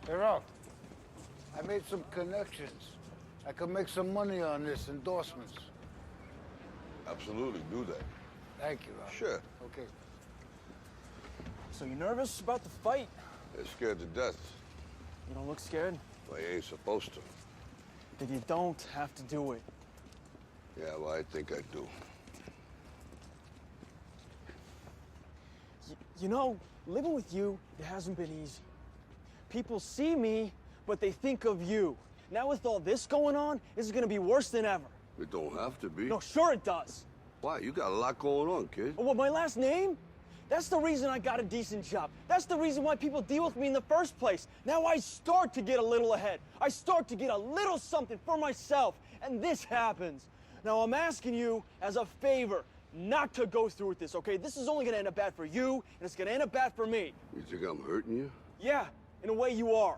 Hey, Ralph, I made some connections. I could make some money on this, endorsements. Absolutely, do that. Thank you, Ralph. Sure. Okay. So you nervous about the fight? They're scared to death. You don't look scared? Well, you ain't supposed to. Then you don't have to do it. Yeah, well, I think I do. You know, living with you, it hasn't been easy. People see me, but they think of you. Now with all this going on, this is gonna be worse than ever. It don't have to be. No, sure it does. Why? You got a lot going on, kid. Oh, what, my last name? That's the reason I got a decent job. That's the reason why people deal with me in the first place. Now I start to get a little ahead. I start to get a little something for myself, and this happens. Now I'm asking you as a favor not to go through with this, okay? This is only gonna end up bad for you, and it's gonna end up bad for me. You think I'm hurting you? Yeah, in a way you are.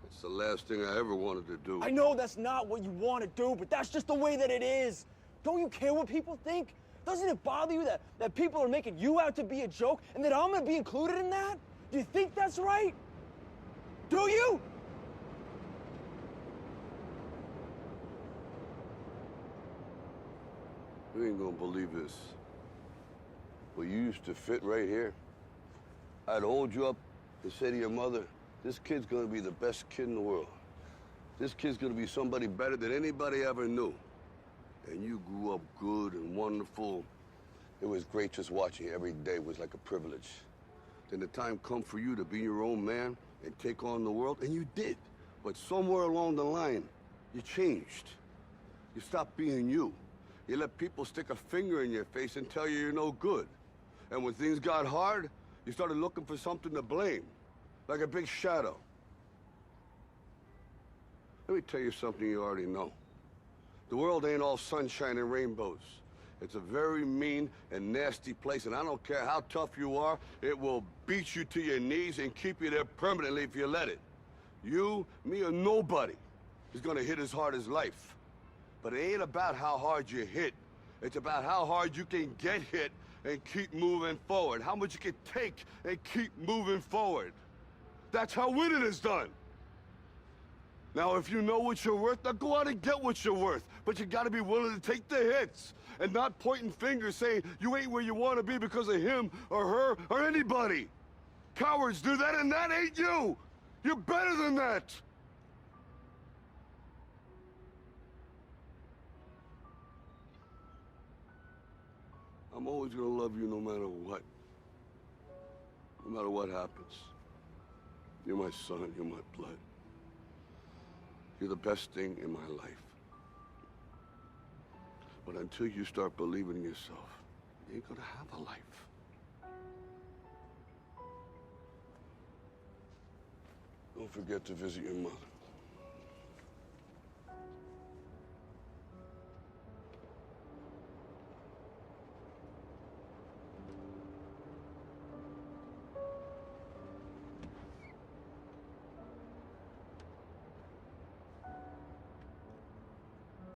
That's the last thing I ever wanted to do. I know that's not what you want to do, but that's just the way that it is. Don't you care what people think? Doesn't it bother you that people are making you out to be a joke and that I'm gonna be included in that? Do you think that's right? Do you? You ain't gonna believe this. But you used to fit right here. I'd hold you up and say to your mother, this kid's gonna be the best kid in the world. This kid's gonna be somebody better than anybody ever knew. And you grew up good and wonderful. It was great just watching you every day. It was like a privilege. Then the time come for you to be your own man and take on the world, and you did. But somewhere along the line, you changed. You stopped being you. You let people stick a finger in your face and tell you you're no good. And when things got hard, you started looking for something to blame, like a big shadow. Let me tell you something you already know. The world ain't all sunshine and rainbows. It's a very mean and nasty place, and I don't care how tough you are, it will beat you to your knees and keep you there permanently if you let it. You, me, or nobody is gonna hit as hard as life. But it ain't about how hard you hit. It's about how hard you can get hit and keep moving forward. How much you can take and keep moving forward. That's how winning is done. Now, if you know what you're worth, now go out and get what you're worth. But you gotta be willing to take the hits and not pointing fingers saying you ain't where you wanna be because of him or her or anybody. Cowards do that, and that ain't you. You're better than that. I'm always gonna love you no matter what. No matter what happens. You're my son, you're my blood. You're the best thing in my life. But until you start believing in yourself, you ain't gonna have a life. Don't forget to visit your mother.